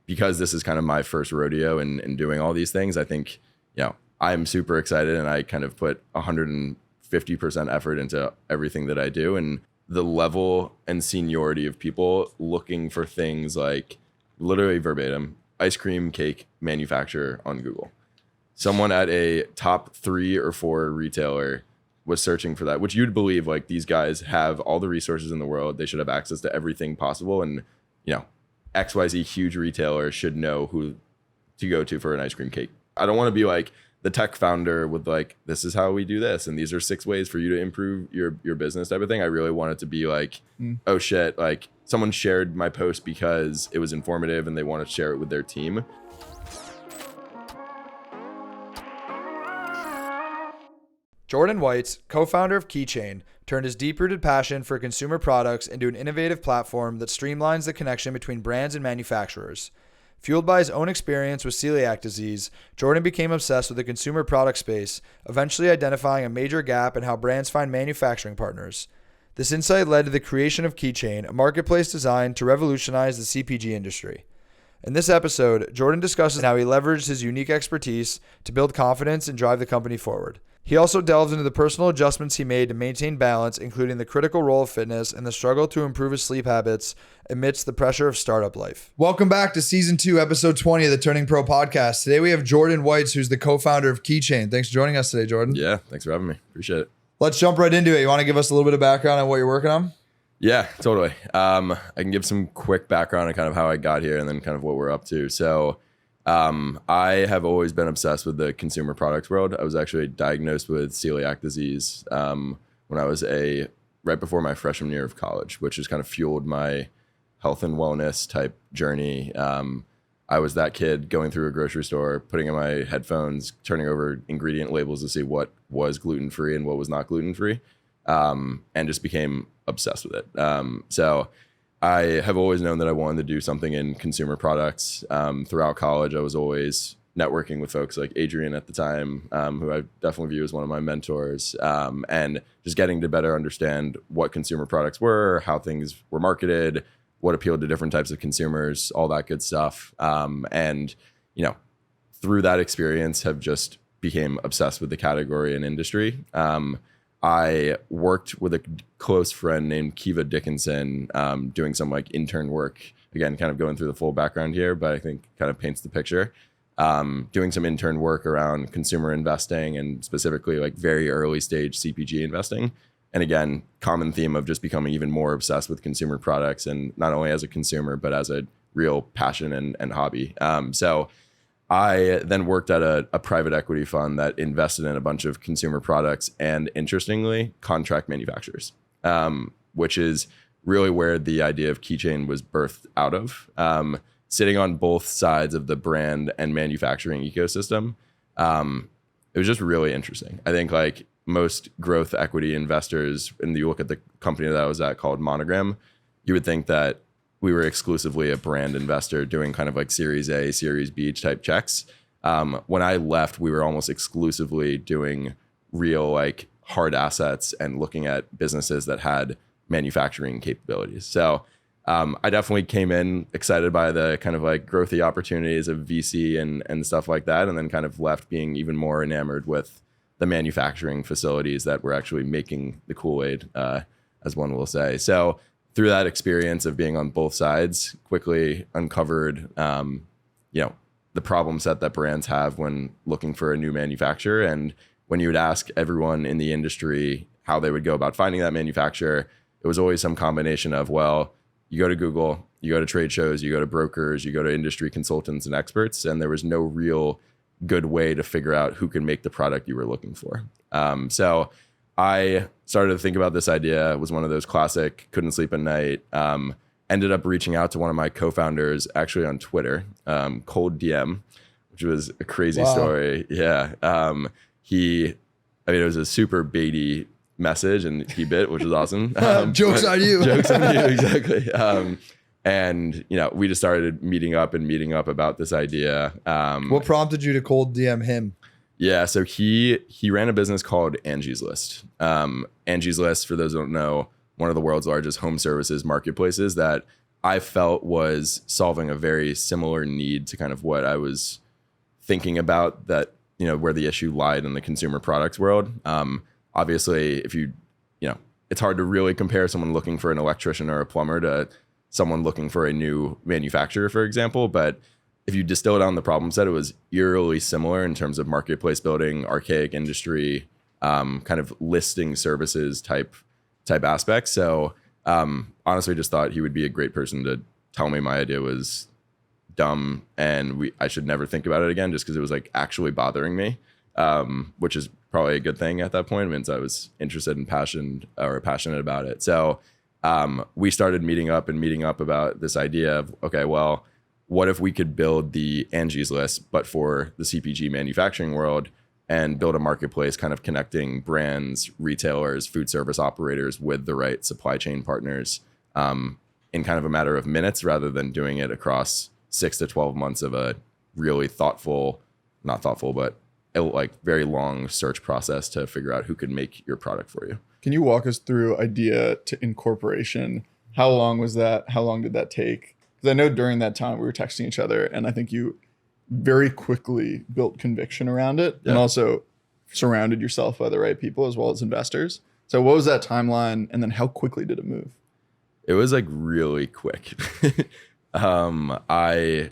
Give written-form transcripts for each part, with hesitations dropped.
because this is kind of my first rodeo in doing all these things, I think, I'm super excited, and I kind of put 150% effort into everything that I do. And the level and seniority of people looking for things like, literally verbatim, ice cream cake manufacturer on Google. Someone at a top 3 or 4 retailer was searching for that, which you'd believe like these guys have all the resources in the world. They should have access to everything possible. And, XYZ huge retailer should know who to go to for an ice cream cake. I don't want to be like the tech founder with like, this is how we do this, and these are 6 ways for you to improve your business type of thing. I really want it to be like, oh shit, like someone shared my post because it was informative and they want to share it with their team. Jordan Weitz, co-founder of Keychain, turned his deep-rooted passion for consumer products into an innovative platform that streamlines the connection between brands and manufacturers. Fueled by his own experience with celiac disease, Jordan became obsessed with the consumer product space, eventually identifying a major gap in how brands find manufacturing partners. This insight led to the creation of Keychain, a marketplace designed to revolutionize the CPG industry. In this episode, Jordan discusses how he leveraged his unique expertise to build confidence and drive the company forward. He also delves into the personal adjustments he made to maintain balance, including the critical role of fitness and the struggle to improve his sleep habits amidst the pressure of startup life. Welcome back to Season 2, Episode 20 of the Turning Pro Podcast. Today we have Jordan Weitz, who's the co-founder of Keychain. Thanks for joining us today, Jordan. Yeah, thanks for having me. Appreciate it. Let's jump right into it. You want to give us a little bit of background on what you're working on? Yeah, totally. I can give some quick background on kind of how I got here and then kind of what we're up to. So I have always been obsessed with the consumer products world. I was actually diagnosed with celiac disease when I was right before my freshman year of college, which has kind of fueled my health and wellness type journey. I was that kid going through a grocery store, putting in my headphones, turning over ingredient labels to see what was gluten-free and what was not gluten-free, and just became obsessed with it. So I have always known that I wanted to do something in consumer products. Throughout college, I was always networking with folks like Adrian at the time, who I definitely view as one of my mentors, and just getting to better understand what consumer products were, how things were marketed, what appealed to different types of consumers, all that good stuff. And, through that experience have just became obsessed with the category and industry. I worked with a close friend named Kiva Dickinson, doing some like intern work. Again, kind of going through the full background here, but I think kind of paints the picture. Doing some intern work around consumer investing and specifically like very early stage CPG investing. And again, common theme of just becoming even more obsessed with consumer products, and not only as a consumer, but as a real passion and hobby. So I then worked at a private equity fund that invested in a bunch of consumer products and, interestingly, contract manufacturers, which is really where the idea of Keychain was birthed out of. Sitting on both sides of the brand and manufacturing ecosystem, it was just really interesting. I think like most growth equity investors, and you look at the company that I was at called Monogram, you would think that we were exclusively a brand investor doing kind of like Series A, Series B type checks. When I left, we were almost exclusively doing real like hard assets and looking at businesses that had manufacturing capabilities. So I definitely came in excited by the kind of like growthy opportunities of VC and stuff like that, and then kind of left being even more enamored with the manufacturing facilities that were actually making the Kool-Aid, as one will say. So through that experience of being on both sides, quickly uncovered, the problem set that brands have when looking for a new manufacturer. And when you would ask everyone in the industry how they would go about finding that manufacturer, it was always some combination of, well, you go to Google, you go to trade shows, you go to brokers, you go to industry consultants and experts, and there was no real good way to figure out who can make the product you were looking for. So I started to think about this idea. It was one of those classic, couldn't sleep at night. Ended up reaching out to one of my co-founders actually on Twitter, cold DM, which was a crazy story. Yeah. It was a super baity message and he bit, which was awesome. Joke's on you. Joke's on you, exactly. And we just started meeting up about this idea. What prompted you to cold DM him? Yeah, so he ran a business called Angie's List. Angie's List, for those who don't know, one of the world's largest home services marketplaces that I felt was solving a very similar need to kind of what I was thinking about, that, where the issue lied in the consumer products world. Obviously, if it's hard to really compare someone looking for an electrician or a plumber to someone looking for a new manufacturer, for example. But if you distill down the problem set, it was eerily similar in terms of marketplace building, archaic industry, kind of listing services type aspects. So honestly, just thought he would be a great person to tell me my idea was dumb and I should never think about it again, just because it was like actually bothering me, which is probably a good thing at that point. It means I was interested and passionate about it. So we started meeting up about this idea of, okay, well, what if we could build the Angie's List, but for the CPG manufacturing world, and build a marketplace kind of connecting brands, retailers, food service operators with the right supply chain partners in kind of a matter of minutes, rather than doing it across 6 to 12 months of a really not thoughtful, but like very long search process to figure out who could make your product for you. Can you walk us through idea to incorporation? How long was that? How long did that take? Because I know during that time we were texting each other, and I think you very quickly built conviction around it, and also surrounded yourself by the right people as well as investors. So what was that timeline, and then how quickly did it move? It was like really quick. I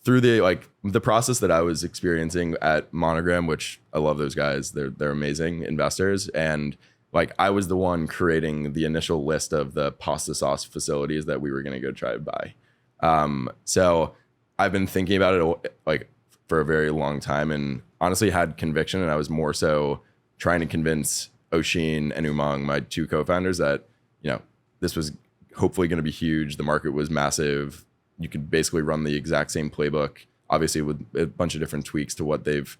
through the process that I was experiencing at Monogram, which I love those guys, they're amazing investors, and like I was the one creating the initial list of the pasta sauce facilities that we were going to go try to buy. So I've been thinking about it like for a very long time, and honestly had conviction, and I was more so trying to convince Oshin and Umang, my two co-founders, that this was hopefully going to be huge. The market was massive. You could basically run the exact same playbook, obviously with a bunch of different tweaks to what they've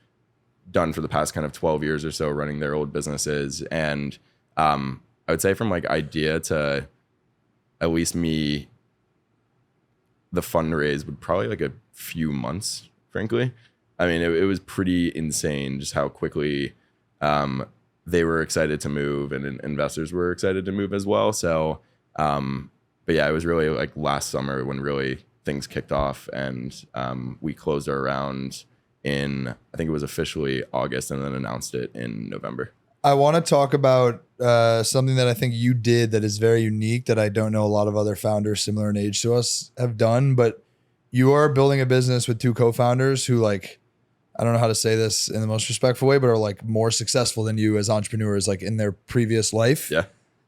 done for the past kind of 12 years or so running their old businesses. And I would say from like idea to at least me, the fundraise would probably like a few months, frankly. I mean, it was pretty insane just how quickly they were excited to move, and investors were excited to move as well. So, but yeah, it was really like last summer when really things kicked off, and we closed our round in, I think it was officially August, and then announced it in November. I want to talk about something that I think you did that is very unique, that I don't know a lot of other founders similar in age to us have done, but you are building a business with two co-founders who, like, I don't know how to say this in the most respectful way, but are like more successful than you as entrepreneurs, like in their previous life. Yeah.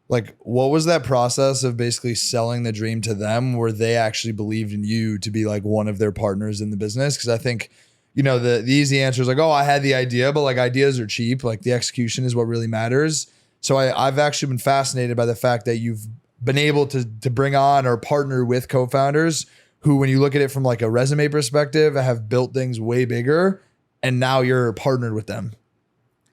Like, what was that process of basically selling the dream to them, where they actually believed in you to be like one of their partners in the business? Because I think, the easy answer is like, oh, I had the idea, but like ideas are cheap. Like the execution is what really matters. So I've actually been fascinated by the fact that you've been able to bring on or partner with co-founders who, when you look at it from like a resume perspective, have built things way bigger, and now you're partnered with them.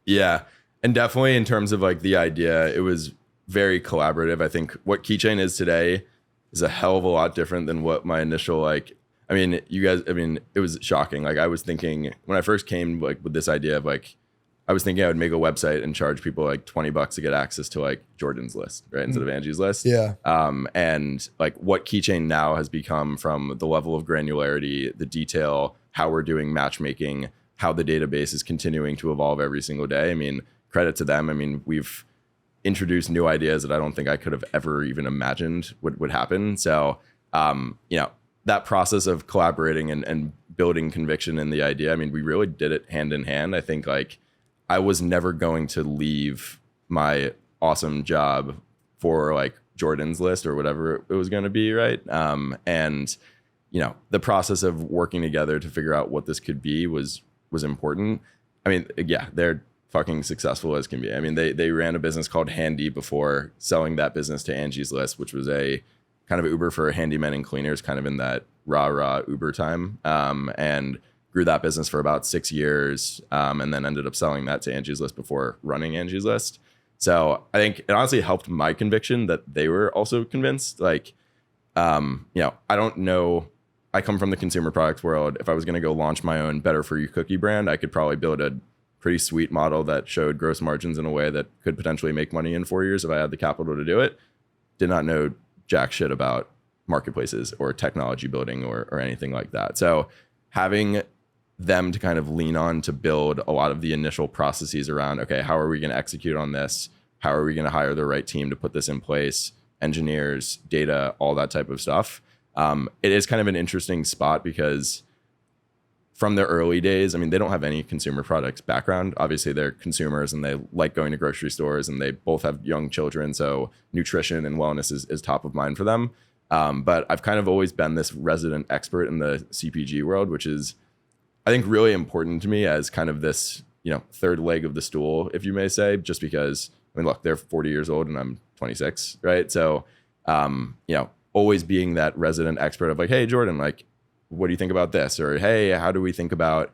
Yeah. And definitely in terms of like the idea, it was very collaborative. I think what Keychain is today is a hell of a lot different than what my initial, it was shocking. Like I was thinking when I first came like with this idea of like, I was thinking I would make a website and charge people like $20 to get access to like Jordan's list, right? Instead of Angie's List. Yeah. And like what Keychain now has become, from the level of granularity, the detail, how we're doing matchmaking, how the database is continuing to evolve every single day. I mean, credit to them. I mean, we've introduced new ideas that I don't think I could have ever even imagined would happen. So, that process of collaborating and building conviction in the idea, I mean, we really did it hand in hand. I think like I was never going to leave my awesome job for like Jordan's List or whatever it was going to be, right? And the process of working together to figure out what this could be was important. I mean, yeah, they're fucking successful as can be. I mean, they ran a business called Handy before selling that business to Angie's List, which was a kind of Uber for handymen and cleaners, kind of in that rah Uber time, and grew that business for about 6 years, and then ended up selling that to Angie's List before running Angie's List. So I think it honestly helped my conviction that they were also convinced. Like, I don't know. I come from the consumer products world. If I was going to go launch my own Better For You cookie brand, I could probably build a pretty sweet model that showed gross margins in a way that could potentially make money in 4 years if I had the capital to do it. Did not know jack shit about marketplaces or technology building or anything like that. So having them to kind of lean on to build a lot of the initial processes around, okay, how are we going to execute on this? How are we going to hire the right team to put this in place? Engineers, data, all that type of stuff. It is kind of an interesting spot because from the early days, I mean, they don't have any consumer products background. Obviously, they're consumers and they like going to grocery stores, and they both have young children. So nutrition and wellness is top of mind for them. But I've kind of always been this resident expert in the CPG world, which is, I think, really important to me as kind of this, third leg of the stool, if you may say, just because, I mean, look, they're 40 years old and I'm 26, right? So, always being that resident expert of like, hey, Jordan, like, what do you think about this? Or, hey, how do we think about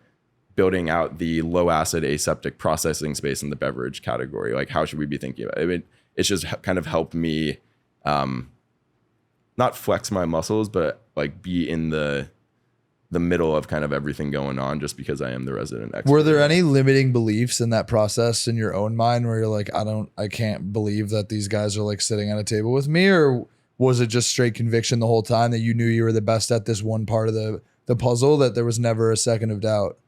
building out the low acid aseptic processing space in the beverage category? Like, how should we be thinking about it? I mean, it's just kind of helped me not flex my muscles, but like be in the middle of kind of everything going on, just because I am the resident expert. Were there any limiting beliefs in that process in your own mind where you're like, I can't believe that these guys are like sitting at a table with me? Or was it just straight conviction the whole time that you knew you were the best at this one part of the puzzle, that there was never a second of doubt?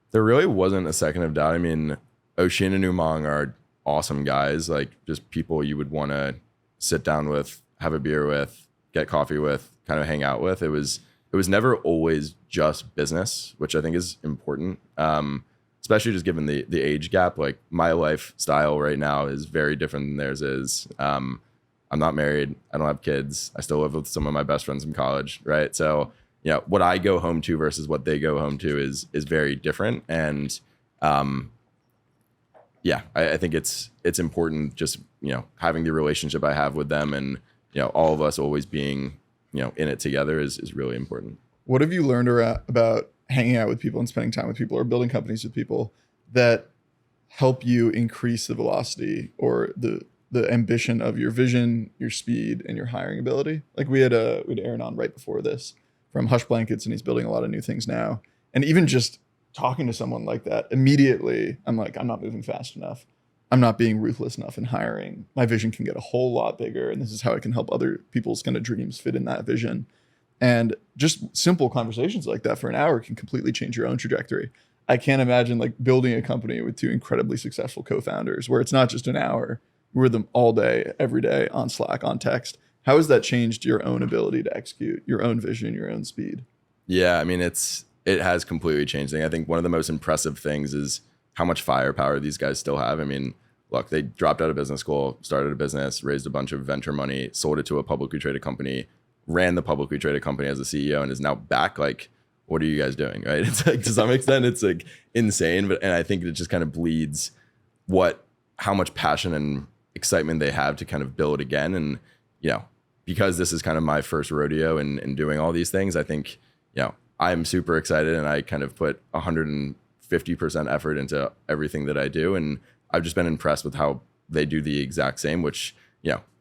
There really wasn't a second of doubt. I mean, Oshin and Umang are awesome guys, like just people you would want to sit down with, have a beer with, get coffee with, kind of hang out with. It was never always just business, which I think is important, especially just given the age gap. Like, my lifestyle right now is very different than theirs is. I'm not married. I don't have kids. I still live with some of my best friends from college, right? So, what I go home to versus what they go home to is very different. And I think it's important just, having the relationship I have with them, and, all of us always being, in it together is really important. What have you learned about hanging out with people and spending time with people or building companies with people that help you increase the velocity or the ambition of your vision, your speed, and your hiring ability? Like, we had Aaron on right before this from Hush Blankets, and he's building a lot of new things now. And even just talking to someone like that, immediately I'm like, I'm not moving fast enough. I'm not being ruthless enough in hiring. My vision can get a whole lot bigger, and this is how I can help other people's kind of dreams fit in that vision. And just simple conversations like that for an hour can completely change your own trajectory. I can't imagine like building a company with two incredibly successful co-founders where it's not just an hour. We're with them all day, every day, on Slack, on text. How has that changed your own ability to execute, your own vision, your own speed? Yeah, I mean, it has completely changed things. I think one of the most impressive things is how much firepower these guys still have. I mean, look, they dropped out of business school, started a business, raised a bunch of venture money, sold it to a publicly traded company, ran the publicly traded company as a CEO, and is now back. Like, what are you guys doing, right? It's like, to some extent, it's like insane, and I think it just kind of bleeds how much passion and excitement they have to kind of build again. And, because this is kind of my first rodeo in doing all these things, I think, I'm super excited, and I kind of put 150% effort into everything that I do. And I've just been impressed with how they do the exact same, which,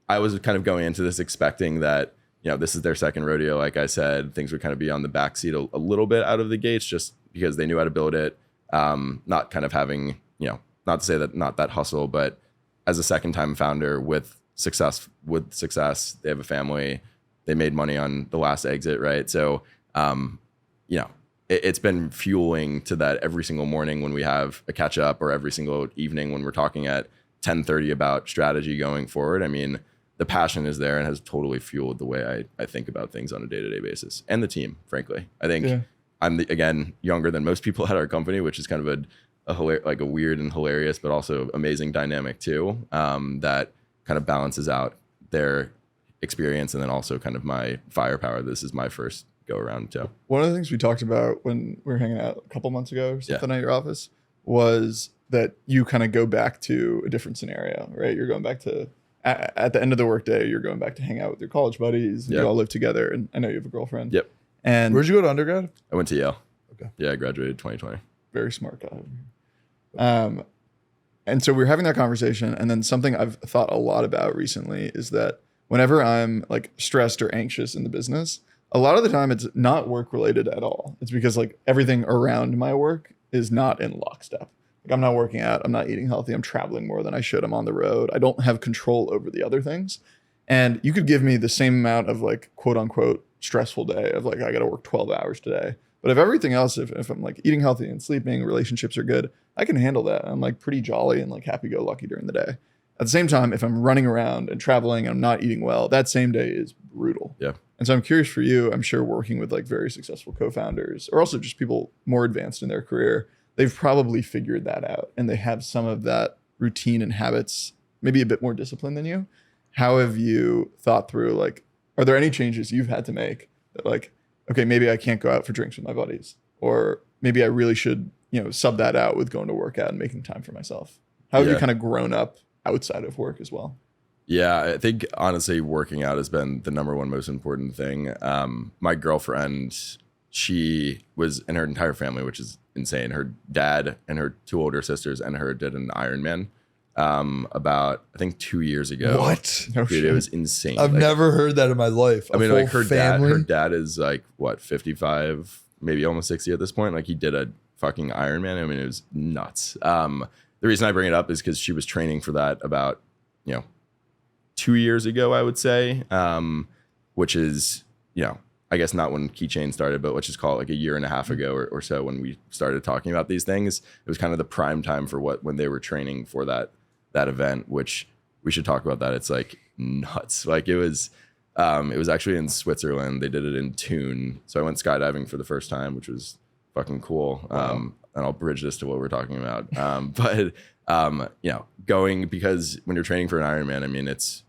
I was kind of going into this expecting that, this is their second rodeo. Like I said, things would kind of be on the backseat a little bit out of the gates, just because they knew how to build it. Not kind of having, not to say that not that hustle, but as a second time founder with success, they have a family, they made money on the last exit, right? So, it's been fueling to that every single morning when we have a catch up, or every single evening when we're talking at 10:30 about strategy going forward. I mean, the passion is there and has totally fueled the way I think about things on a day-to-day basis, and the team, frankly. I think I'm again younger than most people at our company, which is kind of a weird and hilarious, but also amazing dynamic too. That kind of balances out their experience, and then also kind of my firepower. This is my first go around too. One of the things we talked about when we were hanging out a couple months ago or something at your office was that you kind of go back to a different scenario, right? You're going back to at the end of the workday, you're going back to hang out with your college buddies. You all live together, and I know you have a girlfriend. Yep. And where'd you go to undergrad? I went to Yale. Okay. Yeah, I graduated 2020. Very smart guy. And so we were having that conversation, and then something I've thought a lot about recently is that whenever I'm like stressed or anxious in the business, a lot of the time it's not work related at all. It's because like everything around my work is not in lockstep. Like, I'm not working out, I'm not eating healthy, I'm traveling more than I should, I'm on the road. I don't have control over the other things. And you could give me the same amount of like quote unquote stressful day of like, I got to work 12 hours today. But if everything else, if I'm like eating healthy and sleeping, relationships are good, I can handle that. I'm like pretty jolly and like happy go lucky during the day. At the same time, if I'm running around and traveling and I'm not eating well, that same day is brutal. Yeah. And so I'm curious for you, I'm sure working with like very successful co-founders or also just people more advanced in their career, they've probably figured that out and they have some of that routine and habits, maybe a bit more disciplined than you. How have you thought through, like, are there any changes you've had to make that like, okay, maybe I can't go out for drinks with my buddies, or maybe I really should, sub that out with going to work out and making time for myself? How have you kind of grown up outside of work as well? Yeah, I think honestly, working out has been the number one most important thing. My girlfriend, she was, and her entire family, which is insane. Her dad and her 2 older sisters and her did an Ironman about, I think 2 years ago. What? Oh, Dude, shit. it was insane. I've never heard that in my life. I mean, like her family? dad is like what, 55, maybe almost 60 at this point. Like he did a fucking Ironman. I mean, it was nuts. The reason I bring it up is because she was training for that about, 2 years ago, I would say, which is, I guess not when Keychain started, but let's just call it like a year and a half ago or so when we started talking about these things. It was kind of the prime time for when they were training for that event, which we should talk about that. It's like nuts. Like it was actually in Switzerland. They did it in Thun. So I went skydiving for the first time, which was fucking cool. Wow. And I'll bridge this to what we're talking about. But going, because when you're training for an Ironman, I mean, it's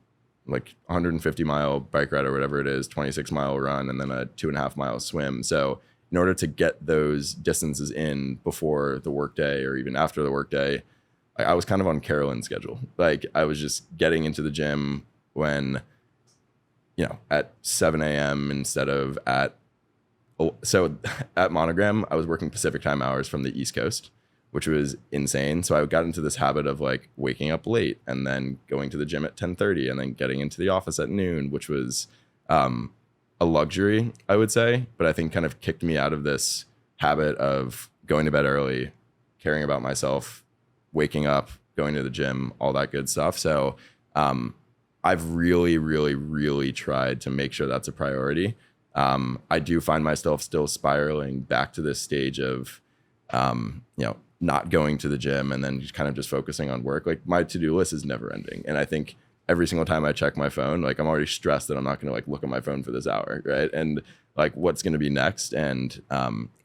like 150-mile bike ride or whatever it is, 26-mile run, and then a 2.5-mile swim. So in order to get those distances in before the workday or even after the workday, I was kind of on Carolyn's schedule. Like I was just getting into the gym when, at 7 a.m. instead of so at Monogram, I was working Pacific time hours from the East Coast, which was insane. So I got into this habit of like waking up late and then going to the gym at 10:30 and then getting into the office at noon, which was a luxury, I would say, but I think kind of kicked me out of this habit of going to bed early, caring about myself, waking up, going to the gym, all that good stuff. So I've really, really, really tried to make sure that's a priority. I do find myself still spiraling back to this stage of, not going to the gym and then just kind of just focusing on work. Like my to-do list is never ending. And I think every single time I check my phone, like I'm already stressed that I'm not going to like look at my phone for this hour. Right. And like what's going to be next. And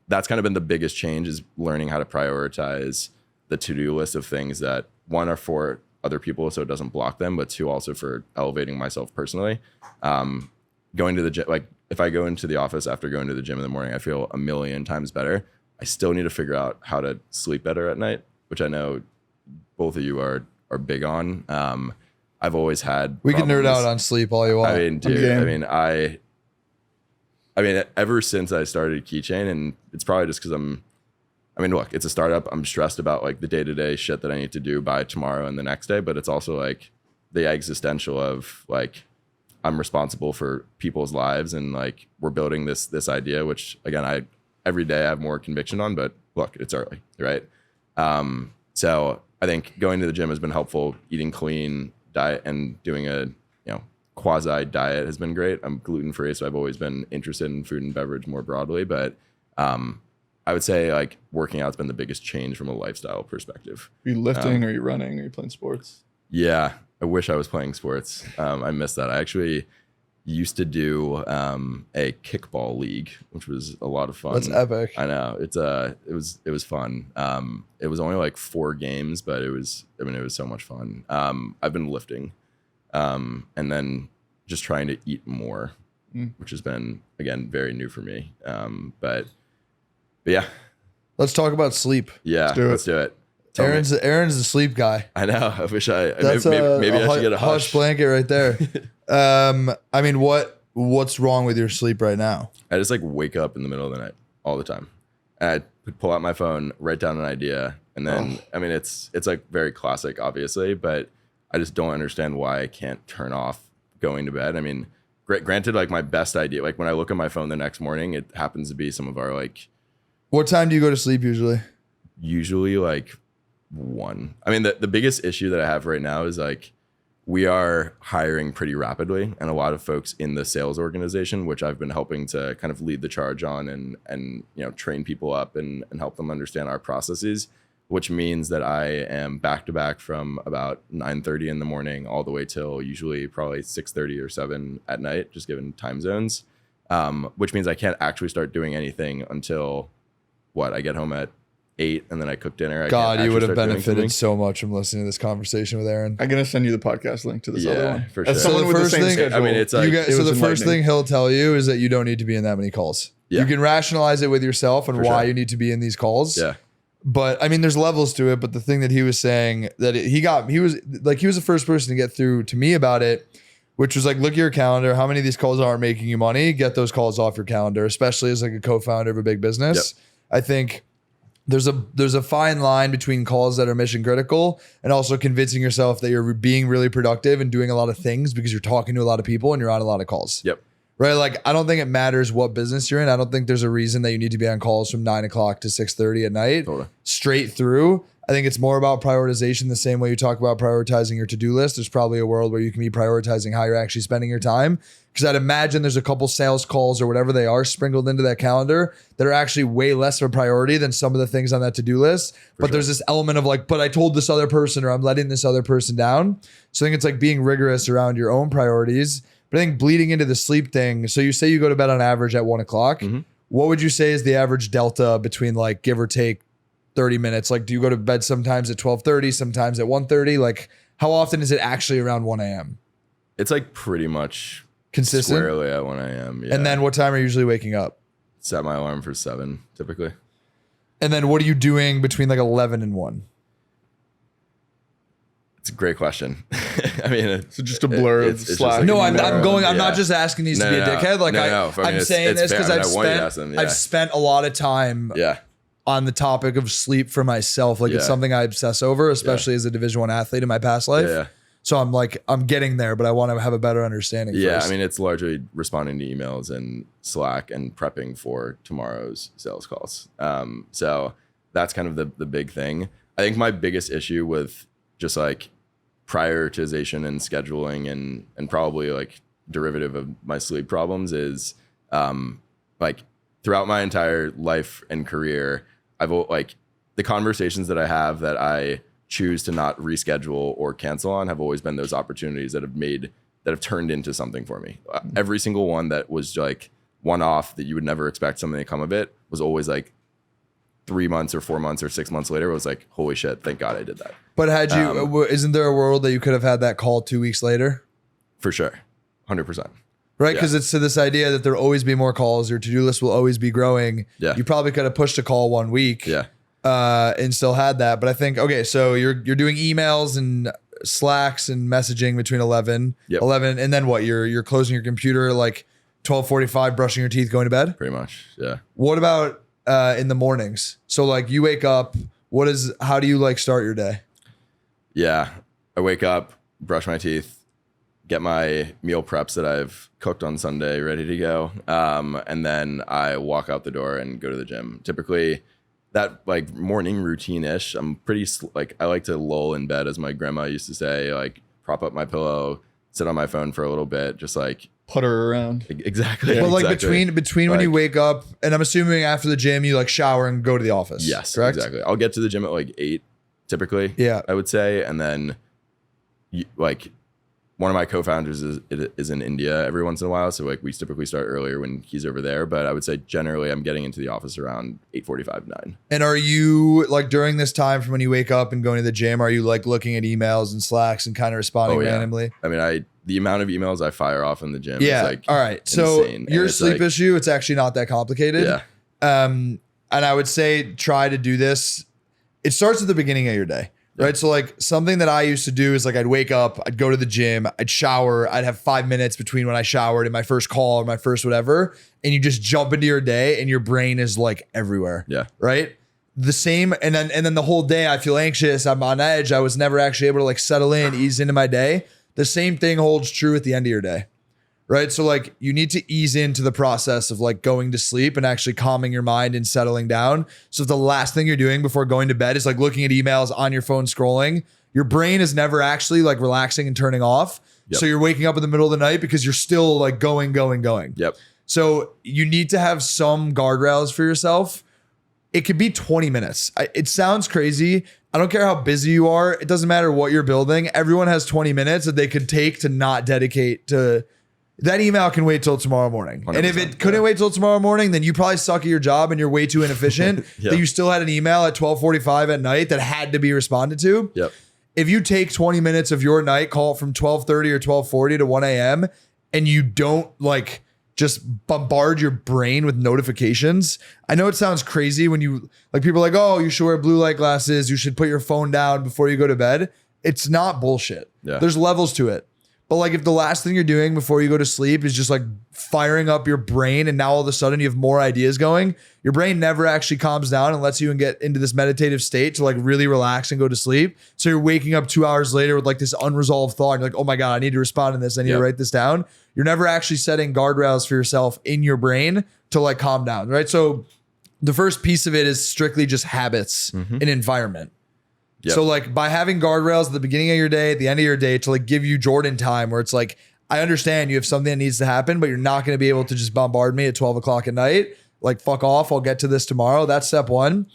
that's kind of been the biggest change, is learning how to prioritize the to-do list of things that, one, are for other people so it doesn't block them, but 2, also for elevating myself personally. Going to the gym, like if I go into the office after going to the gym in the morning, I feel a million times better. I still need to figure out how to sleep better at night, which I know both of you are big on. I've always had We can nerd problems. out on sleep all you want. I mean, dude, I mean, ever since I started Keychain, and it's probably just because look, it's a startup. I'm stressed about like the day-to-day shit that I need to do by tomorrow and the next day, but it's also like the existential of like, I'm responsible for people's lives, and like we're building this idea, which again, every day I have more conviction on, but look, it's early, right? So I think going to the gym has been helpful. Eating clean diet and doing a quasi diet has been great. I'm gluten-free, so I've always been interested in food and beverage more broadly, but I would say like working out's been the biggest change from a lifestyle perspective. Are you lifting? Are you running? Are you playing sports? Yeah, I wish I was playing sports. I miss that. I actually used to do a kickball league, which was a lot of fun. That's epic. I know. It was fun. It was only like 4 games, but it was so much fun. I've been lifting, and then just trying to eat more, which has been, again, very new for me. But yeah. Let's talk about sleep. Yeah, let's do it. Tell me. Aaron's the sleep guy. I know. I wish That's maybe I should get a hush blanket right there. I mean, what's wrong with your sleep right now? I just like wake up in the middle of the night all the time. And I would pull out my phone, write down an idea, and then I mean it's like very classic, obviously, but I just don't understand why I can't turn off going to bed. I mean, granted, like my best idea, like when I look at my phone the next morning, it happens to be some of our like. What time do you go to sleep usually? Usually like 1. I mean, the biggest issue that I have right now is like we are hiring pretty rapidly, and a lot of folks in the sales organization, which I've been helping to kind of lead the charge on and train people up and help them understand our processes, which means that I am back to back from about 9:30 in the morning all the way till usually probably 6:30 or 7 at night, just given time zones, which means I can't actually start doing anything until I get home at 8, and then I cook dinner. God, you would have benefited so much from listening to this conversation with Aaron. I'm gonna send you the podcast link to this other one. For sure. As someone with the same schedule, I mean, it's like, so the first thing he'll tell you is that you don't need to be in that many calls. Yeah. You can rationalize it with yourself and why you need to be in these calls. Yeah. But I mean, there's levels to it. But the thing that he was saying that he was the first person to get through to me about it, which was like, look at your calendar. How many of these calls aren't making you money? Get those calls off your calendar, especially as like a co-founder of a big business. Yep. I think there's a fine line between calls that are mission critical and also convincing yourself that you're being really productive and doing a lot of things because you're talking to a lot of people and you're on a lot of calls. Yep. Right. Like, I don't think it matters what business you're in. I don't think there's a reason that you need to be on calls from 9 o'clock to 6:30 at night, straight through. I think it's more about prioritization, the same way you talk about prioritizing your to-do list. There's probably a world where you can be prioritizing how you're actually spending your time. Because I'd imagine there's a couple sales calls or whatever they are sprinkled into that calendar that are actually way less of a priority than some of the things on that to-do list. But there's this element of like, but I told this other person or I'm letting this other person down. So I think it's like being rigorous around your own priorities. But I think bleeding into the sleep thing. So you say you go to bed on average at 1 o'clock. Mm-hmm. What would you say is the average delta between like give or take 30 minutes? Like, do you go to bed sometimes at 12:30, sometimes at 1:30? Like, how often is it actually around 1 a.m.? It's like pretty much consistent. Squarely at 1 a.m. Yeah. And then what time are you usually waking up? Set my alarm for 7 typically. And then what are you doing between like 11 and 1? It's a great question. I mean, it's just a blur of Slack. No, I'm not just asking these to be a dickhead. Like I'm saying this because I've spent a lot of time on the topic of sleep for myself. Like it's something I obsess over, especially as a Division I athlete in my past life. Yeah. So I'm getting there, but I want to have a better understanding. Yeah, first. I mean, it's largely responding to emails and Slack and prepping for tomorrow's sales calls. So that's kind of the big thing. I think my biggest issue with just like prioritization and scheduling and probably like derivative of my sleep problems is like throughout my entire life and career, I've like the conversations that I have that I choose to not reschedule or cancel on have always been those opportunities that have turned into something for me. Every single one that was like one off that you would never expect something to come of it was always like 3 months or 4 months or 6 months later, it was like, holy shit, thank God I did that. But had you, isn't there a world that you could have had that call 2 weeks later? For sure. 100%. Right? Because it's to this idea that there'll always be more calls. Your to-do list will always be growing. Yeah. You probably could have pushed a call 1 week. Yeah. And still had that. But I think, okay, so you're doing emails and Slacks and messaging between 11, and then what? You're closing your computer like 12:45, brushing your teeth, going to bed? Pretty much, yeah. What about in the mornings? So like you wake up, how do you like start your day? Yeah, I wake up, brush my teeth, get my meal preps that I've cooked on Sunday ready to go. And then I walk out the door and go to the gym. Typically that like morning routine-ish, I'm pretty like, I like to lull in bed, as my grandma used to say, like prop up my pillow, sit on my phone for a little bit, just like putter around. Exactly. But like between like, when you wake up, and I'm assuming after the gym, you like shower and go to the office. Yes, correct? Exactly. I'll get to the gym at like 8 typically. Yeah, I would say. And then like one of my co-founders is in India every once in a while. So like we typically start earlier when he's over there. But I would say generally I'm getting into the office around 8:45, 9. And are you like during this time from when you wake up and going to the gym, are you like looking at emails and Slacks and kind of responding randomly? I mean, the amount of emails I fire off in the gym is like all right. Insane. So your sleep issue, it's actually not that complicated. Yeah. And I would say try to do this. It starts at the beginning of your day. Right. So like something that I used to do is like I'd wake up, I'd go to the gym, I'd shower, I'd have 5 minutes between when I showered and my first call or my first whatever. And you just jump into your day and your brain is like everywhere. Yeah. Right. The same. And then the whole day I feel anxious. I'm on edge. I was never actually able to like settle in, ease into my day. The same thing holds true at the end of your day. Right. So like you need to ease into the process of like going to sleep and actually calming your mind and settling down. So if the last thing you're doing before going to bed is like looking at emails on your phone, scrolling, your brain is never actually like relaxing and turning off. Yep. So you're waking up in the middle of the night because you're still like going. Yep. So you need to have some guardrails for yourself. It could be 20 minutes. It sounds crazy. I don't care how busy you are. It doesn't matter what you're building. Everyone has 20 minutes that they could take to not dedicate to that. Email can wait till tomorrow morning. And if it couldn't wait till tomorrow morning, then you probably suck at your job and you're way too inefficient that you still had an email at 12:45 at night that had to be responded to. Yep. If you take 20 minutes of your night, call it from 12:30 or 12:40 to 1 a.m. and you don't like just bombard your brain with notifications. I know it sounds crazy when you like people are like, oh, you should wear blue light glasses. You should put your phone down before you go to bed. It's not bullshit. Yeah. There's levels to it. But like if the last thing you're doing before you go to sleep is just like firing up your brain and now all of a sudden you have more ideas going, your brain never actually calms down and lets you get into this meditative state to like really relax and go to sleep. So you're waking up 2 hours later with like this unresolved thought. And you're like, oh my God, I need to respond to this. I need to write this down. You're never actually setting guardrails for yourself in your brain to like calm down, right? So the first piece of it is strictly just habits and environment. Yep. So like by having guardrails at the beginning of your day, at the end of your day to like give you Jordan time where it's like, I understand you have something that needs to happen, but you're not going to be able to just bombard me at 12 o'clock at night. Like fuck off. I'll get to this tomorrow. That's step one.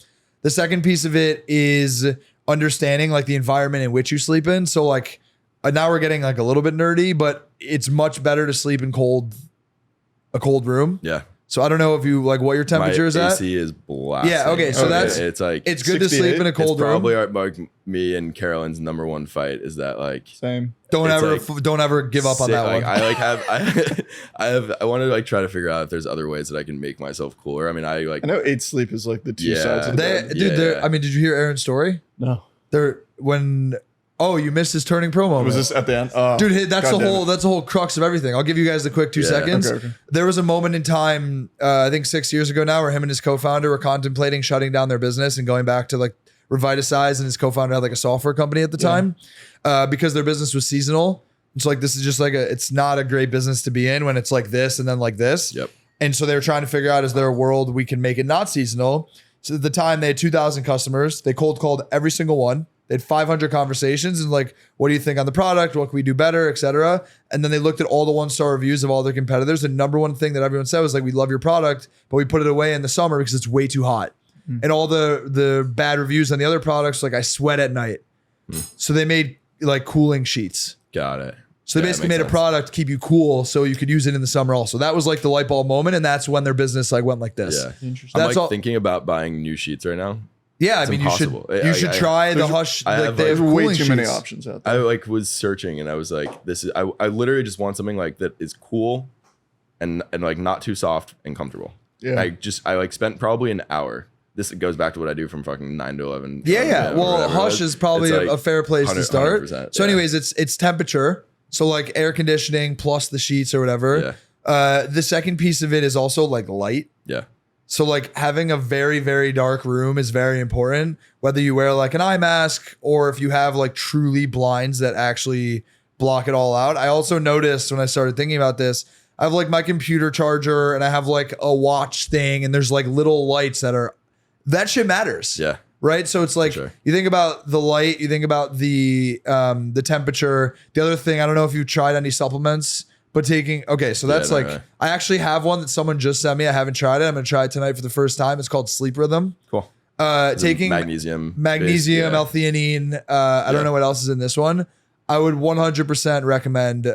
The second piece of it is understanding like the environment in which you sleep in. So like now we're getting like a little bit nerdy, but it's much better to sleep in a cold room. Yeah. So I don't know if you like what your temperature is at. AC is blasting. Yeah. Okay. So it's like it's good to sleep in a cold room. Probably like me and Carolyn's number one fight is that like same. Don't ever give up on that like, one. I like I want to like try to figure out if there's other ways that I can make myself cooler. I mean, I know 8 sleep is like the two sides of the bed. Dude, I mean, did you hear Aaron's story? No. You missed his turning pro moment. Was this at the end? Dude, that's the whole crux of everything. I'll give you guys the quick 2 seconds. Okay. There was a moment in time, I think 6 years ago now, where him and his co-founder were contemplating shutting down their business and going back to like revolutionize, and his co-founder had like a software company at the time because their business was seasonal. It's like, this is just like it's not a great business to be in when it's like this and then like this. Yep. And so they were trying to figure out, is there a world we can make it not seasonal? So at the time they had 2,000 customers. They cold called every single one. They had 500 conversations and like, what do you think on the product? What can we do better, et cetera? And then they looked at all the 1-star reviews of all their competitors. The number one thing that everyone said was like, we love your product, but we put it away in the summer because it's way too hot. And all the bad reviews on the other products, like I sweat at night. So they made like cooling sheets. Got it. So they basically made a product to keep you cool so you could use it in the summer also. That was like the light bulb moment. And that's when their business like went like this. Yeah. Interesting. I'm like thinking about buying new sheets right now. Yeah, It's I mean, impossible. you should try the Hush. I Like have, they have There's way cooling too many sheets. options out there. I like was searching and I was like, this is I literally just want something like that is cool and like not too soft and comfortable. Yeah. I like spent probably an hour. This goes back to what I do from fucking 9 to 11. Yeah. Well, Hush is probably It's like a fair place to start. 100%, So, yeah. anyways, it's temperature. So, like air conditioning plus the sheets or whatever. Yeah. The second piece of it is also like light. Yeah. So, like having a very, very dark room is very important. Whether you wear like an eye mask or if you have like truly blinds that actually block it all out. I also noticed when I started thinking about this, I have like my computer charger and I have like a watch thing and there's like little lights that shit matters. Yeah. Right. So it's like sure. You think about the light, you think about the temperature. The other thing, I don't know if you tried any supplements, but so that's I actually have one that someone just sent me. I haven't tried it. I'm gonna try it tonight for the first time. It's called Sleep Rhythm. Cool. Taking magnesium, L-theanine. I don't know what else is in this one. I would 100% recommend.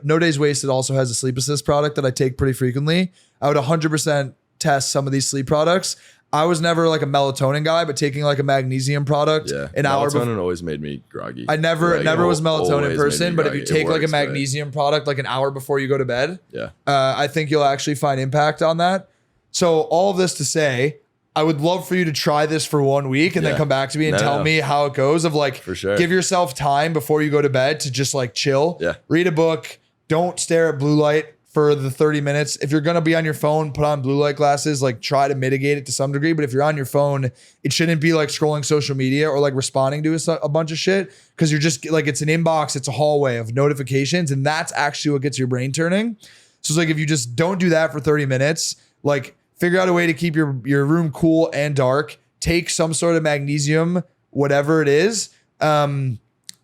No Days Wasted also has a sleep assist product that I take pretty frequently. I would 100% test some of these sleep products. I was never like a melatonin guy, but taking like a magnesium product an hour before. Melatonin always made me groggy. I never was a melatonin person, but if you It take like a works, magnesium product like an hour before you go to bed, Yeah. I think you'll actually find impact on that. So all of this to say, I would love for you to try this for 1 week and then come back to me and tell me how it goes of like, For sure. give yourself time before you go to bed to just like chill, read a book, don't stare at blue light for the 30 minutes. If you're going to be on your phone, put on blue light glasses, like try to mitigate it to some degree. But if you're on your phone, it shouldn't be like scrolling social media or like responding to a bunch of shit. Cause you're just like, it's an inbox, it's a hallway of notifications. And that's actually what gets your brain turning. So it's like, if you just don't do that for 30 minutes, like figure out a way to keep your room cool and dark, take some sort of magnesium, whatever it is.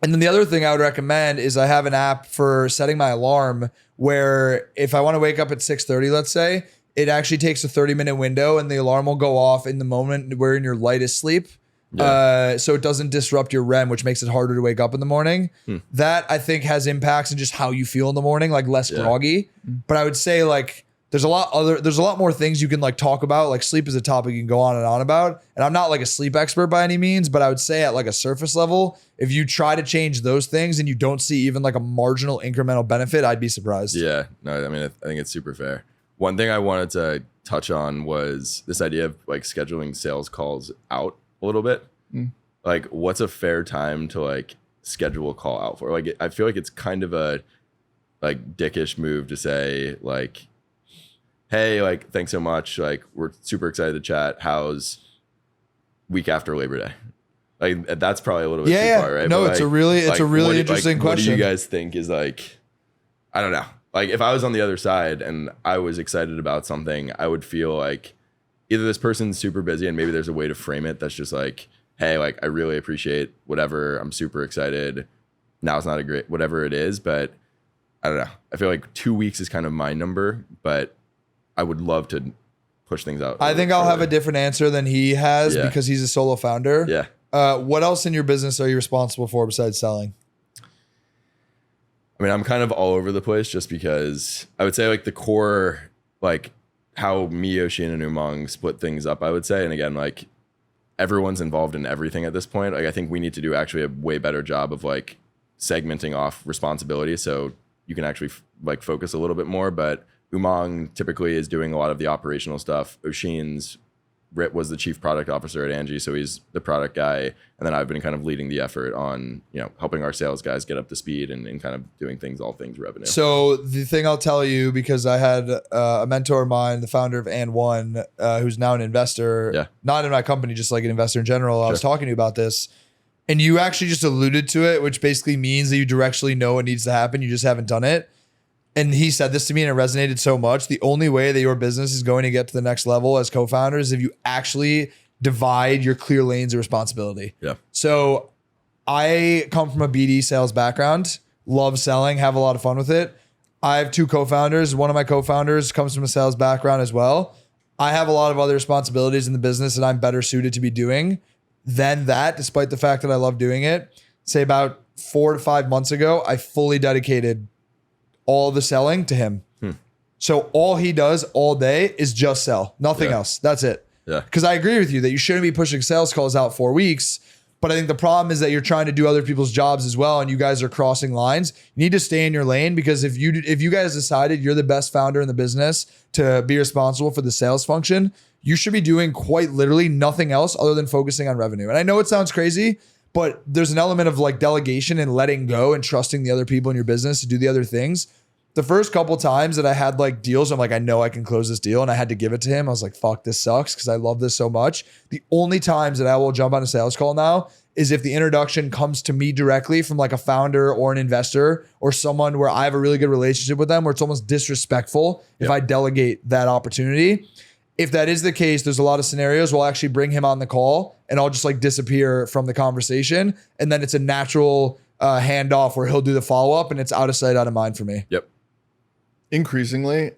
And then the other thing I would recommend is I have an app for setting my alarm where if I want to wake up at 6:30, let's say, it actually takes a 30-minute window and the alarm will go off in the moment where in your lightest sleep. So it doesn't disrupt your REM, which makes it harder to wake up in the morning. That I think has impacts in just how you feel in the morning, like less groggy. But I would say like there's a lot more things you can like talk about. Like sleep is a topic you can go on and on about. And I'm not like a sleep expert by any means, but I would say at like a surface level, if you try to change those things and you don't see even like a marginal incremental benefit, I'd be surprised. Yeah, no, I mean, I think it's super fair. One thing I wanted to touch on was this idea of like scheduling sales calls out a little bit. Like what's a fair time to like schedule a call out for? Like, I feel like it's kind of a like dickish move to say like, hey, like, thanks so much. Like, we're super excited to chat. How's week after Labor Day? Like, that's probably a little bit too far, right? No, but it's like, a really interesting question. What do you guys think is like, I don't know. Like, if I was on the other side and I was excited about something, I would feel like either this person's super busy and maybe there's a way to frame it that's just like, hey, like, I really appreciate whatever. I'm super excited. Now it's not a great, whatever it is, but I don't know. I feel like 2 weeks is kind of my number, but I would love to push things out. I think I'll have a different answer than he has because he's a solo founder. Yeah. What else in your business are you responsible for besides selling? I mean, I'm kind of all over the place just because I would say like the core, like how me, Oshin, and Umang split things up, I would say. And again, like everyone's involved in everything at this point. Like I think we need to do actually a way better job of like segmenting off responsibility so you can actually like focus a little bit more. But Umang typically is doing a lot of the operational stuff. Oshin's was the chief product officer at Angie, so he's the product guy. And then I've been kind of leading the effort on, you know, helping our sales guys get up to speed and kind of doing all things revenue. So the thing I'll tell you, because I had a mentor of mine, the founder of And1, who's now an investor, not in my company, just like an investor in general. I was talking to you about this. And you actually just alluded to it, which basically means that you directionally know what needs to happen. You just haven't done it. And he said this to me and it resonated so much. The only way that your business is going to get to the next level as co-founders is if you actually divide your clear lanes of responsibility. Yeah. So I come from a BD sales background, love selling, have a lot of fun with it. I have two co-founders. One of my co-founders comes from a sales background as well. I have a lot of other responsibilities in the business that I'm better suited to be doing than that, despite the fact that I love doing it. Say about 4 to 5 months ago, I fully dedicated all the selling to him. So all he does all day is just sell, nothing else. That's it. Yeah. Because I agree with you that you shouldn't be pushing sales calls out 4 weeks. But I think the problem is that you're trying to do other people's jobs as well, and you guys are crossing lines. You need to stay in your lane, because if you guys decided you're the best founder in the business to be responsible for the sales function, you should be doing quite literally nothing else other than focusing on revenue. And I know it sounds crazy, but there's an element of like delegation and letting go and trusting the other people in your business to do the other things. The first couple times that I had like deals, I'm like, I know I can close this deal, and I had to give it to him. I was like, fuck, this sucks because I love this so much. The only times that I will jump on a sales call now is if the introduction comes to me directly from like a founder or an investor or someone where I have a really good relationship with them, where it's almost disrespectful if I delegate that opportunity. If that is the case, there's a lot of scenarios where I'll actually bring him on the call and I'll just like disappear from the conversation. And then it's a natural handoff where he'll do the follow-up and it's out of sight, out of mind for me. Yep. Increasingly,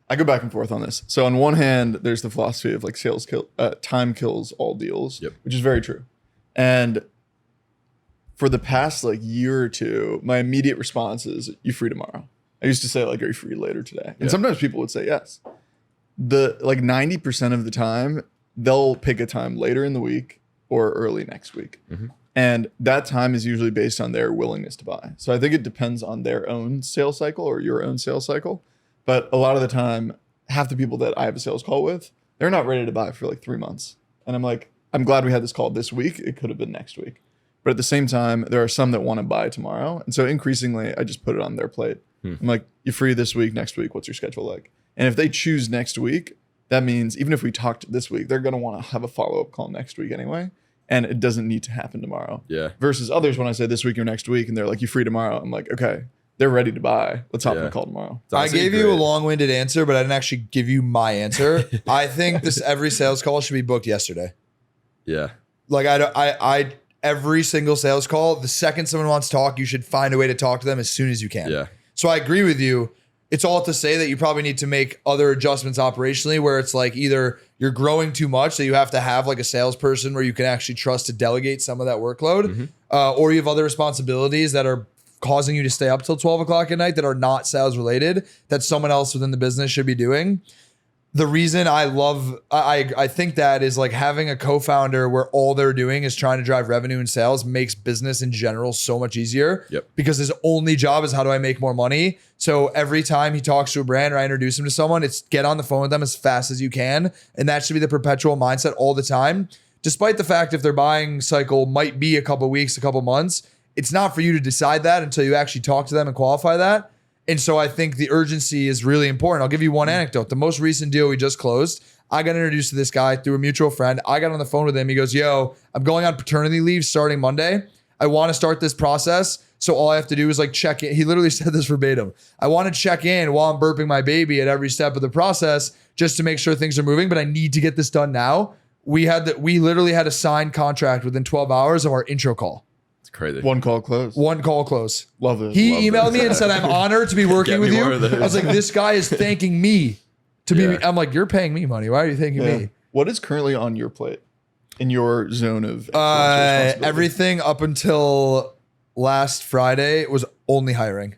I go back and forth on this. So on one hand, there's the philosophy of like time kills all deals, which is very true. And for the past like year or two, my immediate response is, you free tomorrow? I used to say like, are you free later today? And sometimes people would say yes. The like 90% of the time, they'll pick a time later in the week or early next week. And that time is usually based on their willingness to buy. So I think it depends on their own sales cycle or your own sales cycle. But a lot of the time, half the people that I have a sales call with, they're not ready to buy for like 3 months. And I'm like, I'm glad we had this call this week. It could have been next week. But at the same time, there are some that want to buy tomorrow. And so increasingly, I just put it on their plate. I'm like, you free this week, next week? What's your schedule like? And if they choose next week, that means even if we talked this week, they're going to want to have a follow-up call next week anyway. And it doesn't need to happen tomorrow. Yeah. Versus others, when I say this week or next week, and they're like, you free tomorrow? I'm like, okay, they're ready to buy. Let's hop on a call tomorrow. I gave you a long-winded answer, but I didn't actually give you my answer. I think every sales call should be booked yesterday. Yeah. Like every single sales call, the second someone wants to talk, you should find a way to talk to them as soon as you can. Yeah. So I agree with you. It's all to say that you probably need to make other adjustments operationally where it's like either you're growing too much, so you have to have like a salesperson where you can actually trust to delegate some of that workload, or you have other responsibilities that are causing you to stay up till 12 o'clock at night that are not sales related that someone else within the business should be doing. The reason I think that is like having a co-founder where all they're doing is trying to drive revenue and sales makes business in general so much easier. Yep. Because his only job is how do I make more money? So every time he talks to a brand or I introduce him to someone, it's get on the phone with them as fast as you can. And that should be the perpetual mindset all the time. Despite the fact if their buying cycle might be a couple weeks, a couple months, it's not for you to decide that until you actually talk to them and qualify that. And so I think the urgency is really important. I'll give you one anecdote. The most recent deal we just closed, I got introduced to this guy through a mutual friend. I got on the phone with him. He goes, yo, I'm going on paternity leave starting Monday. I want to start this process. So all I have to do is like check in. He literally said this verbatim. I want to check in while I'm burping my baby at every step of the process just to make sure things are moving, but I need to get this done now. We literally had a signed contract within 12 hours of our intro call. Crazy. One call close. Love it. He emailed me and said, I'm honored to be working with you. I was like, this guy is thanking me to be. I'm like, you're paying me money. Why are you thanking me? What is currently on your plate in your zone of everything up until last Friday was only hiring.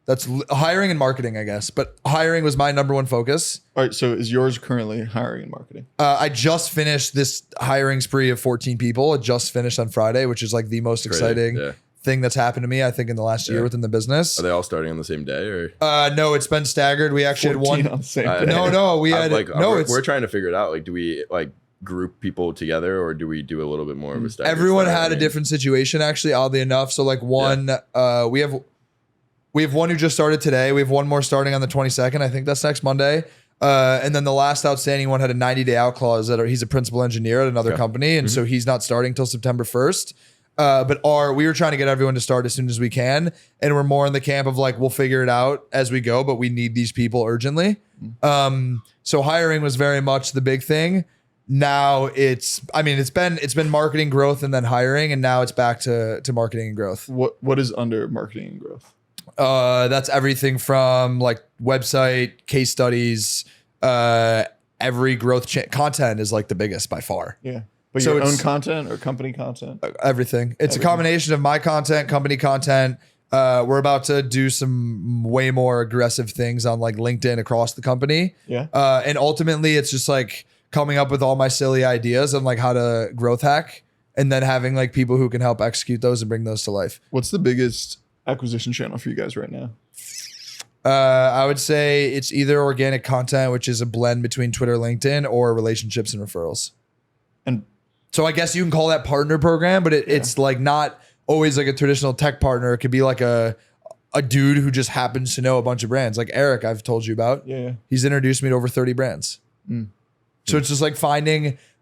That's hiring and marketing, I guess. But hiring was my number one focus. All right. So is yours currently hiring and marketing? I just finished this hiring spree of 14 people. It just finished on Friday, which is like the most exciting thing that's happened to me, I think, in the last year within the business. Are they all starting on the same day or? No, it's been staggered. We actually had one. On the same day. No, we had we're trying to figure it out. Like, do we like group people together or do we do a little bit more of a staggered? Everyone had a different situation, actually, oddly enough. So like one, we have one who just started today. We have one more starting on the 22nd. I think that's next Monday. And then the last outstanding one had a 90-day out clause that he's a principal engineer at another company. And so he's not starting till September 1st. But we were trying to get everyone to start as soon as we can. And we're more in the camp of like, we'll figure it out as we go, but we need these people urgently. So hiring was very much the big thing. Now it's been marketing growth and then hiring. And now it's back to marketing and growth. What is under marketing and growth? That's everything from like website, case studies, every growth content is like the biggest by far. Yeah. But so your own content or company content? Everything. It's a combination of my content, company content. We're about to do some way more aggressive things on like LinkedIn across the company. Yeah. And ultimately it's just like coming up with all my silly ideas on like how to growth hack and then having like people who can help execute those and bring those to life. What's the biggest acquisition channel for you guys right now? I would say it's either organic content, which is a blend between Twitter, LinkedIn, or relationships and referrals. And so I guess you can call that partner program, but it's like not always like a traditional tech partner. It could be like a dude who just happens to know a bunch of brands. Like Eric, I've told you about. Yeah. He's introduced me to over 30 brands. So it's just like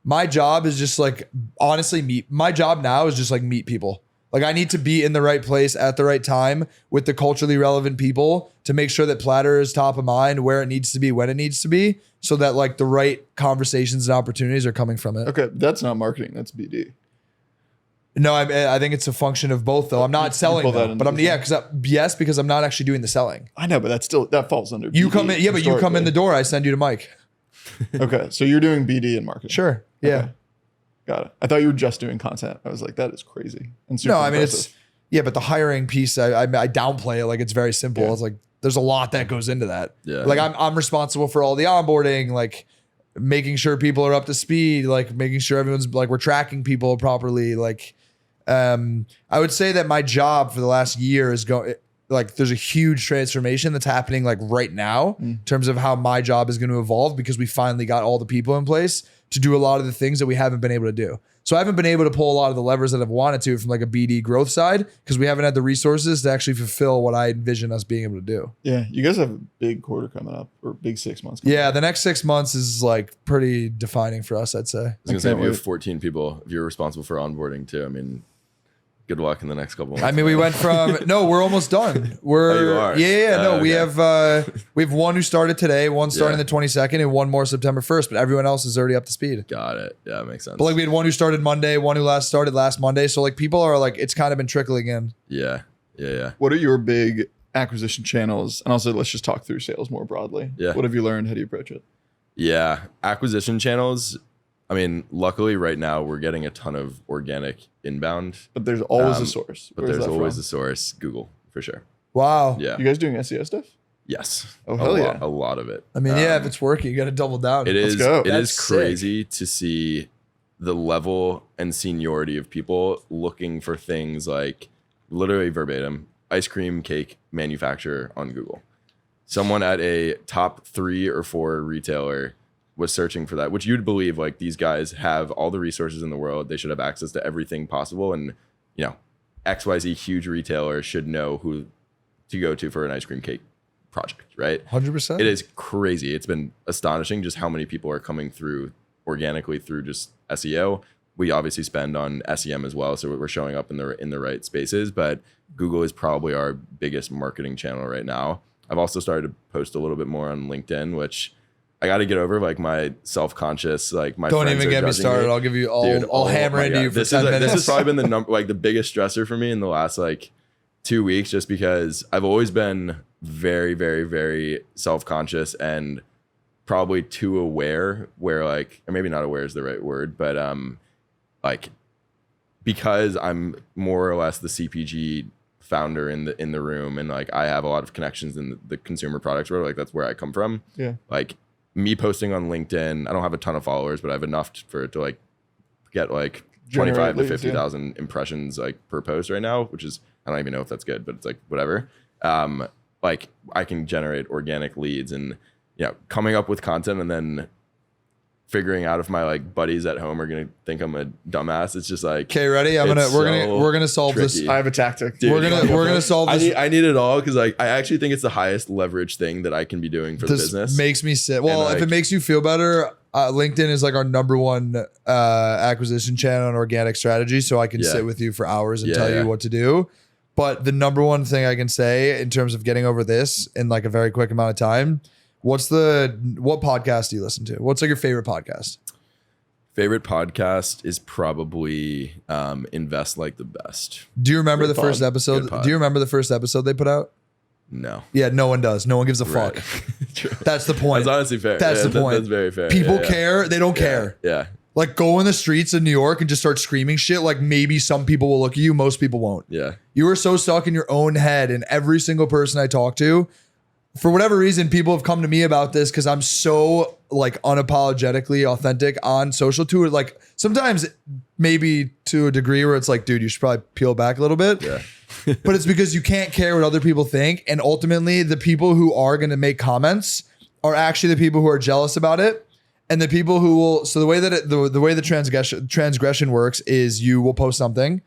my job is just like, honestly, my job now is just like meet people. Like I need to be in the right place at the right time with the culturally relevant people to make sure that Platter is top of mind, where it needs to be, when it needs to be, so that like the right conversations and opportunities are coming from it. Okay, that's not marketing, that's BD. No, I think it's a function of both though. I'm not selling though, but because I'm not actually doing the selling. I know, but that falls under BD. You come in, but you come in the door, I send you to Mike. Okay, so you're doing BD and marketing. Sure, yeah. Okay. Got it. I thought you were just doing content. I was like, that is crazy. And super impressive. But the hiring piece, I downplay it like it's very simple. Yeah. It's like there's a lot that goes into that. Yeah. Like I'm responsible for all the onboarding, like making sure people are up to speed, like making sure everyone's like we're tracking people properly. Like I would say that my job for the last year is going like there's a huge transformation that's happening like right now in terms of how my job is going to evolve because we finally got all the people in place to do a lot of the things that we haven't been able to do. So I haven't been able to pull a lot of the levers that I've wanted to from like a BD growth side because we haven't had the resources to actually fulfill what I envision us being able to do. Yeah. You guys have a big quarter coming up or big 6 months. Yeah. The next 6 months is like pretty defining for us, I'd say. I was going to say, if you have 14 people, if you're responsible for onboarding too, I mean, good luck in the next couple months. I mean, we went from we're almost done. We're you are? no, we okay. have one who started today, one starting the 22nd, and one more September 1st. But everyone else is already up to speed. Got it. Yeah, that makes sense. But like we had one who started Monday, one who started last Monday. So like people are like, it's kind of been trickling in. Yeah. What are your big acquisition channels? And also, let's just talk through sales more broadly. Yeah. What have you learned? How do you approach it? Yeah, acquisition channels. I mean, luckily right now we're getting a ton of organic inbound. But there's always a source. But there's always a source. Google, for sure. Wow. Yeah. You guys doing SEO stuff? Yes. Oh, hell yeah. A lot of it. I mean, if it's working, you got to double down. It is. go. It is That's crazy to see the level and seniority of people looking for things like literally verbatim ice cream cake manufacturer on Google. Someone at a top 3 or 4 retailer was searching for that, which you'd believe like these guys have all the resources in the world. They should have access to everything possible. And, XYZ huge retailer should know who to go to for an ice cream cake project, right? 100%. It is crazy. It's been astonishing just how many people are coming through organically through just SEO. We obviously spend on SEM as well, so we're showing up in the right spaces, but Google is probably our biggest marketing channel right now. I've also started to post a little bit more on LinkedIn, which I got to get over, like my self-conscious, like my Don't friends even are get me judging started. I'll give you I'll hammer into you for 10 minutes. This has probably been the biggest stressor for me in the last like 2 weeks, just because I've always been very, very, very self-conscious and probably too aware, where like, or maybe not aware is the right word, but like because I'm more or less the CPG founder in the room, and like I have a lot of connections in the consumer products world, like that's where I come from. Yeah. Like me posting on LinkedIn, I don't have a ton of followers, but I have enough for it to like get like 25 to 50,000 impressions like per post right now, which is, I don't even know if that's good, but it's like whatever. Like I can generate organic leads, and coming up with content and then figuring out if my like buddies at home are gonna think I'm a dumbass. It's just like, okay, ready? We're gonna solve tricky. this. I have a tactic. Dude, we're gonna solve this. I need it all, because like I actually think it's the highest leverage thing that I can be doing for the business. Makes me sick. Well, And, if it makes you feel better, LinkedIn is like our number one acquisition channel and organic strategy. So I can sit with you for hours and tell you what to do. But the number one thing I can say in terms of getting over this in like a very quick amount of time, what podcast do you listen to? What's like your favorite podcast? Favorite podcast is probably Invest Like the Best. Do you remember Good the first pod. episode? Good pod. Do you remember the first episode they put out? No. Yeah, no one does. No one gives a fuck. True. That's the point. That's honestly fair. That's the point. That's very fair. People Yeah. care. They don't care. Yeah. Like go in the streets of New York and just start screaming shit. Like maybe some people will look at you. Most people won't. Yeah. You are so stuck in your own head, and every single person I talk to, for whatever reason, people have come to me about this because I'm so like unapologetically authentic on social too. Like sometimes maybe to a degree where it's like, dude, you should probably peel back a little bit. Yeah. But it's because you can't care what other people think. And ultimately the people who are going to make comments are actually the people who are jealous about it. And the people who will, so the way that the way the transgression works is you will post something.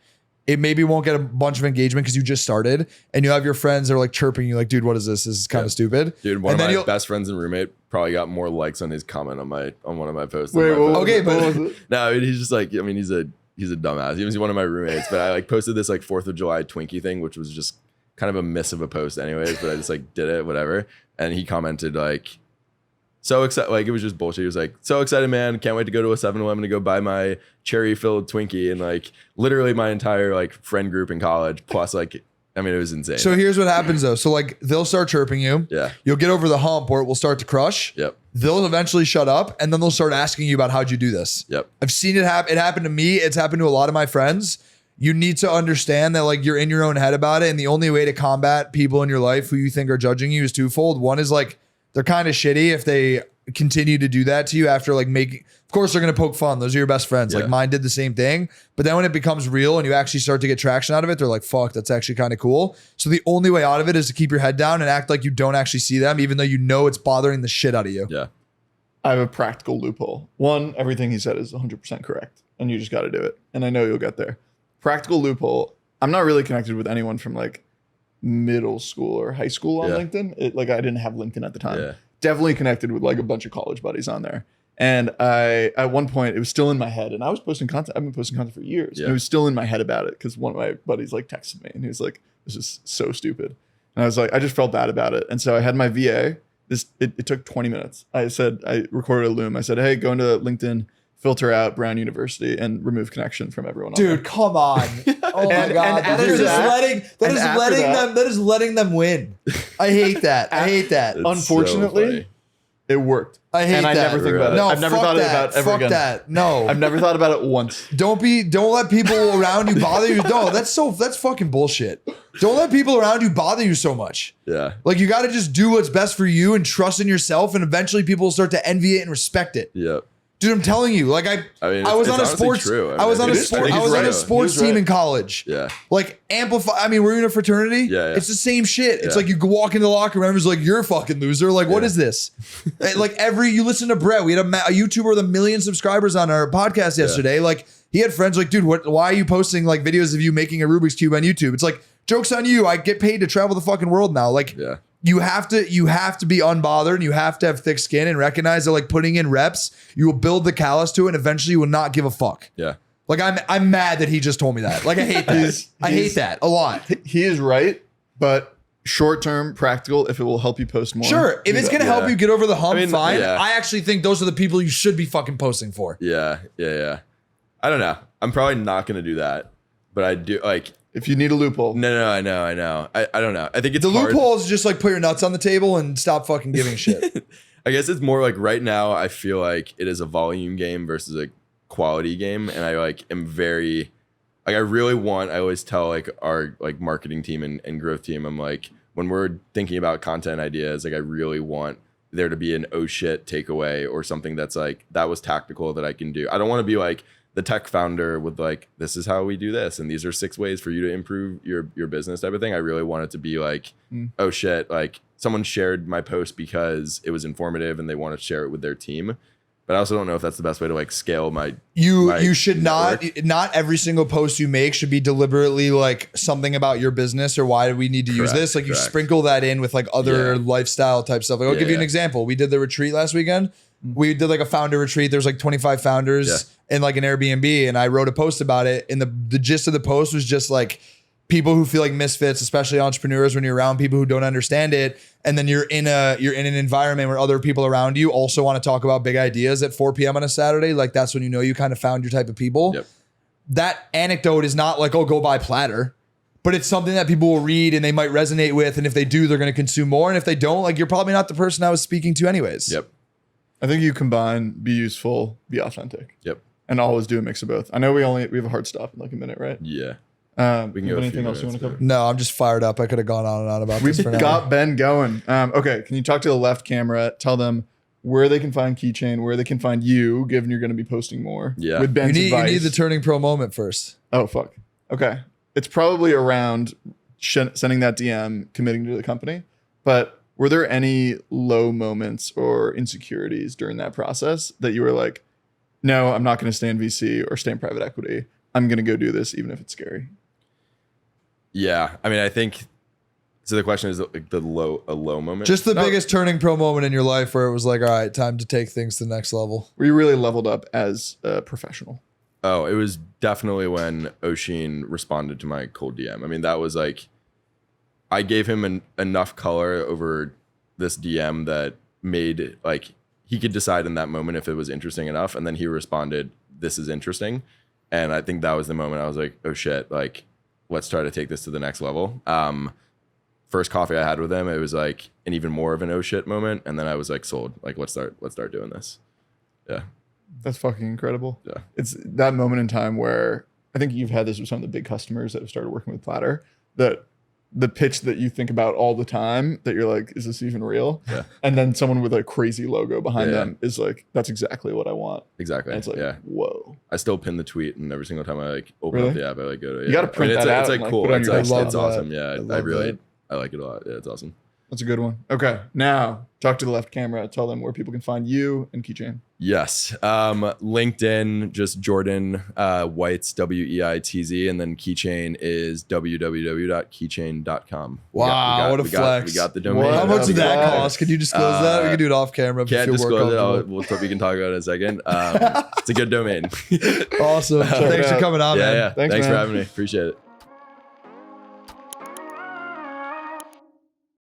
It maybe won't get a bunch of engagement because you just started, and you have your friends that are like chirping you like, dude, what is this? This is kind of stupid. Dude, one And of then my best friends and roommate probably got more likes on his comment on one of my posts. Wait, than my post. Okay, but- what was it? No, I mean, he's just like, I mean, he's a dumbass. He was one of my roommates, but I like posted this like 4th of July Twinkie thing, which was just kind of a miss of a post anyways, but I just like did it, whatever. And he commented like, so excited, like it was just bullshit. He was like, so excited, man. Can't wait to go to a 7-Eleven to go buy my cherry filled Twinkie. And like literally my entire like friend group in college, plus like, I mean, it was insane. So here's what happens though. So like they'll start chirping you. Yeah. You'll get over the hump where it will start to crush. Yep. They'll eventually shut up, and then they'll start asking you about how'd you do this. Yep. I've seen it happen. It happened to me. It's happened to a lot of my friends. You need to understand that like you're in your own head about it. And the only way to combat people in your life who you think are judging you is twofold. One is like, they're kind of shitty if they continue to do that to you after like making, of course they're going to poke fun. Those are your best friends. Yeah. Like mine did the same thing. But then when it becomes real and you actually start to get traction out of it, they're like, fuck, that's actually kind of cool. So the only way out of it is to keep your head down and act like you don't actually see them, even though you know it's bothering the shit out of you. Yeah. I have a practical loophole. One, everything he said is 100% correct, and you just got to do it. And I know you'll get there. Practical loophole. I'm not really connected with anyone from like middle school or high school on Yeah. LinkedIn. Like I didn't have LinkedIn at the time. Yeah. Definitely connected with like a bunch of college buddies on there. And at one point, it was still in my head, and I was posting content. I've been posting content for years. And it was still in my head about it because one of my buddies like texted me, and he was like, "This is so stupid." And I was like, I just felt bad about it. And so I had my VA. It took 20 minutes. I recorded a Loom. I said, "Hey, go into LinkedIn, filter out Brown University, and remove connection from everyone." Dude, come on! Oh my god, that is letting them win. I hate that. I hate that. Unfortunately, it worked. I hate that. I never think about it. No, I've never thought about it ever again. Fuck that. No. I've never thought about it once. Don't let people around you bother you. No, that's fucking bullshit. Don't let people around you bother you so much. Yeah. Like, you got to just do what's best for you and trust in yourself, and eventually people will start to envy it and respect it. Yep. Dude, I'm telling you, like I was on a sports team in college. Yeah. Like, amplify. I mean, we're in a fraternity. Yeah. It's the same shit. It's like you walk into the locker room, everyone's like, "You're a fucking loser." Like, what is this? Like, you listen to Brett. We had a YouTuber with 1 million subscribers on our podcast yesterday. Like, he had friends like, "Dude, why are you posting like videos of you making a Rubik's Cube on YouTube?" It's like, joke's on you. I get paid to travel the fucking world now. Like, you have to be unbothered, and you have to have thick skin and recognize that, like, putting in reps, you will build the callus to it, and eventually you will not give a fuck. Yeah. Like, I'm mad that he just told me that. Like, I hate that. I hate that a lot. He is right, but short-term, practical, if it will help you post more. Sure. If it's going to help you get over the hump, fine. Yeah. I actually think those are the people you should be fucking posting for. Yeah. I don't know. I'm probably not going to do that, but I do, like... If you need a loophole. No, I know. I don't know. I think it's the hard. loophole is just like put your nuts on the table and stop fucking giving shit. I guess it's more like right now I feel like it is a volume game versus a quality game, and I like am very like I always tell like our like marketing team and growth team, I'm like, when we're thinking about content ideas, like I really want there to be an oh shit takeaway or something that's like that was tactical that I can do. I don't want to be like the tech founder with like, this is how we do this, and these are 6 ways for you to improve your business type of thing. I really want it to be like, oh shit, like someone shared my post because it was informative and they want to share it with their team. But I also don't know if that's the best way to like scale my you should network. not every single post you make should be deliberately like something about your business or why do we need to use this. Like, you sprinkle that in with like other lifestyle type stuff. Like, I'll give you an example. We did the retreat last weekend. We did like a founder retreat. There's like 25 founders in like an Airbnb, and I wrote a post about it. And the gist of the post was just like people who feel like misfits, especially entrepreneurs, when you're around people who don't understand it. And then you're in an environment where other people around you also want to talk about big ideas at 4 p.m. on a Saturday. Like, that's when you know you kind of found your type of people. Yep. That anecdote is not like, oh, go buy Platter. But it's something that people will read and they might resonate with. And if they do, they're going to consume more. And if they don't, like, you're probably not the person I was speaking to anyways. Yep. I think you combine be useful, be authentic. Yep. And always do a mix of both. I know we have a hard stop in like a minute, right? Yeah. We can go anything else you want to cover? No, I'm just fired up. I could have gone on and on about this for now. We've got Ben going. Okay, can you talk to the left camera? Tell them where they can find Keychain, where they can find you, given you're going to be posting more. Yeah. With Ben's advice. You need the turning pro moment first. Oh, fuck. Okay. It's probably around sending that DM, committing to the company. But were there any low moments or insecurities during that process that you were like, no, I'm not going to stay in VC or stay in private equity. I'm going to go do this even if it's scary? Yeah. I mean, I think, so the question is like a low moment. Just the biggest turning pro moment in your life where it was like, all right, time to take things to the next level. Where you really leveled up as a professional? Oh, it was definitely when Oshin responded to my cold DM. I mean, that was like, I gave him enough color over this DM that made like, he could decide in that moment if it was interesting enough. And then he responded, this is interesting. And I think that was the moment I was like, oh shit, like, let's try to take this to the next level. First coffee I had with him, it was like an even more of an oh shit moment. And then I was like, sold. Like, let's start doing this. Yeah. That's fucking incredible. Yeah. It's that moment in time where I think you've had this with some of the big customers that have started working with Platter, that the pitch that you think about all the time that you're like, is this even real? Yeah. And then someone with a crazy logo behind them is like, that's exactly what I want. Exactly. And it's like, whoa. I still pin the tweet, and every single time I like open up the app, I like go to. You got to print that out. It's like cool. Put it on your It's desktop. awesome. Yeah, I like it a lot. Yeah, it's awesome. That's a good one. Okay, now talk to the left camera. Tell them where people can find you and Keychain. Yes. LinkedIn, just Jordan Weitz, Weitz, and then Keychain is www.keychain.com. Wow, what a flex. We got the domain. What How much did that flex. cost? Can you disclose that? We can do it off camera. if you Can't feel more disclose it. comfortable. We can talk about it in a second. It's a good domain. Awesome. Check it Thanks for out. coming out, man. Yeah. Thanks man. for having me. Appreciate it.